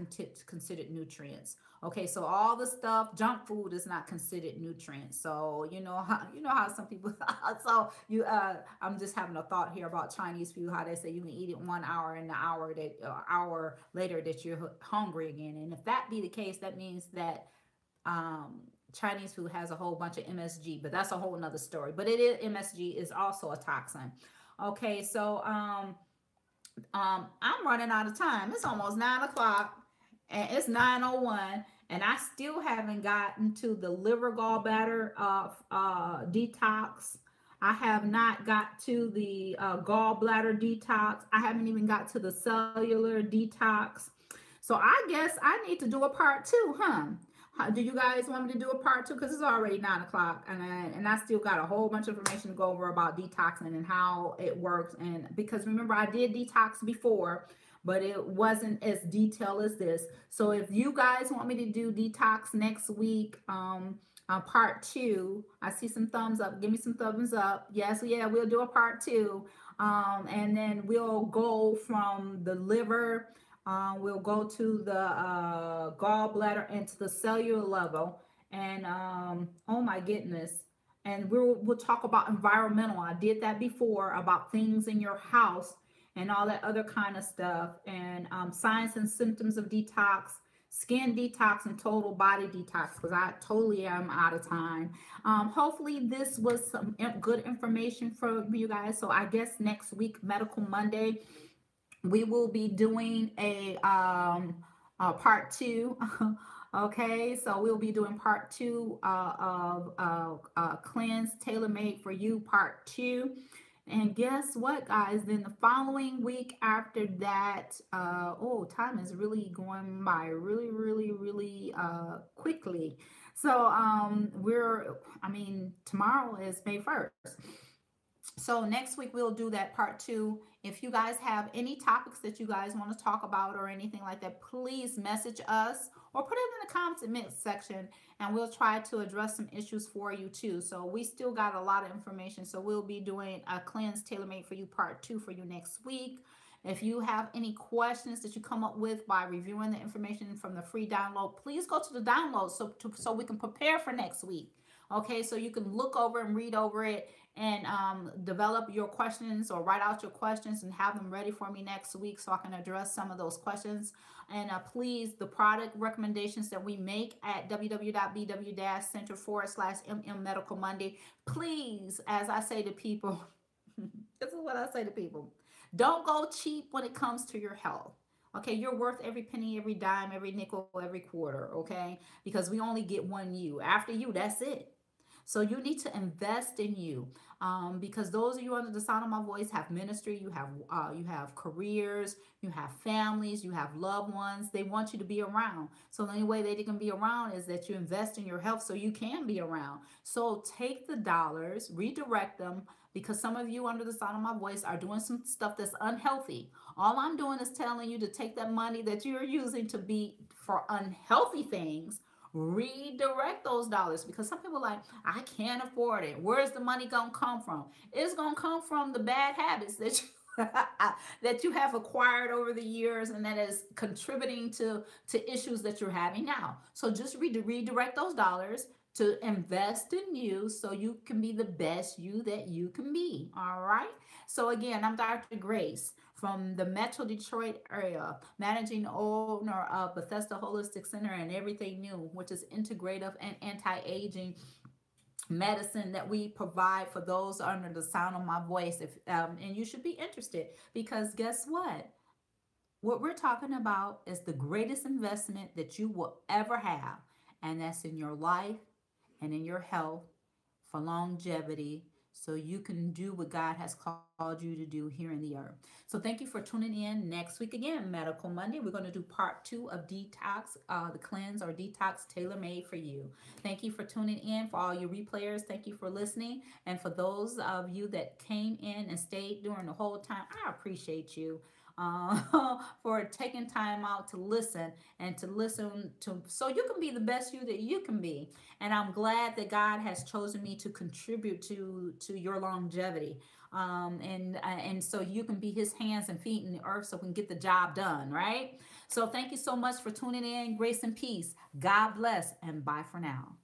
A: considered nutrients. Okay, so all the stuff, junk food is not considered nutrients. So you know how some people. So I'm just having a thought here about Chinese food. How they say you can eat it 1 hour, and the hour later that you're hungry again. And if that be the case, that means that Chinese food has a whole bunch of MSG. But that's a whole nother story. But it is, MSG is also a toxin. Okay, so I'm running out of time. It's almost 9 o'clock, and it's 9:01, and I still haven't gotten to the liver gallbladder detox. I have not got to the gallbladder detox. I haven't even got to the cellular detox. So I guess I need to do a part two, huh? Do you guys want me to do a part two? Because it's already 9 o'clock, and I still got a whole bunch of information to go over about detoxing and how it works. And because remember, I did detox before, but it wasn't as detailed as this. So if you guys want me to do detox next week, part two, I see some thumbs up. Give me some thumbs up. Yes, yeah, we'll do a part two. And then we'll go from the liver. We'll go to the gallbladder and to the cellular level. And oh my goodness. And we'll talk about environmental. I did that before, about things in your house and all that other kind of stuff. And signs and symptoms of detox, skin detox, and total body detox, because I totally am out of time. Hopefully this was some good information for you guys. So I guess next week, Medical Monday, we will be doing a part two. Okay, so we'll be doing part two of Cleanse Tailor Made for You, part two. And guess what, guys? Then the following week after that, oh, time is really going by really, really, really quickly. So tomorrow is May 1st. So next week we'll do that part two. If you guys have any topics that you guys want to talk about or anything like that, please message us or put it in the comments section, and we'll try to address some issues for you too. So we still got a lot of information. So we'll be doing a Cleanse Tailor Made for You part two for you next week. If you have any questions that you come up with by reviewing the information from the free download, please go to the download so we can prepare for next week. Okay, so you can look over and read over it and develop your questions, or write out your questions and have them ready for me next week so I can address some of those questions. And please, the product recommendations that we make at www.bw-center/MM Medical Monday, please, as I say to people, this is what I say to people: don't go cheap when it comes to your health. Okay, you're worth every penny, every dime, every nickel, every quarter, okay? Because we only get one you. After you, that's it. So you need to invest in you, because those of you under the sound of my voice have ministry, you have careers, you have families, you have loved ones. They want you to be around. So the only way they can be around is that you invest in your health so you can be around. So take the dollars, redirect them, because some of you under the sound of my voice are doing some stuff that's unhealthy. All I'm doing is telling you to take that money that you're using to be for unhealthy things, redirect those dollars, because some people are like, I can't afford it. Where's the money gonna come from? It's gonna come from the bad habits that you that you have acquired over the years, and that is contributing to issues that you're having now. So just redirect those dollars to invest in you so you can be the best you that you can be. All right. So again, I'm Dr. Grace
B: from the Metro Detroit area, managing owner of Bethesda Holistic Center and Everything New, which is integrative and anti-aging medicine that we provide for those under the sound of my voice. If and you should be interested, because guess what we're talking about is the greatest investment that you will ever have, and that's in your life and in your health for longevity, so you can do what God has called you to do here in the earth. So thank you for tuning in. Next week again, Medical Monday, we're going to do part 2 of Detox, the cleanse or detox tailor made for you. Thank you for tuning in. For all your replayers, thank you for listening. And for those of you that came in and stayed during the whole time, I appreciate you for taking time out to listen and to listen to, so you can be the best you that you can be. And I'm glad that God has chosen me to contribute to your longevity, and so you can be His hands and feet in the earth, so we can get the job done, right? So thank you so much for tuning in. Grace and peace. God bless, and bye for now.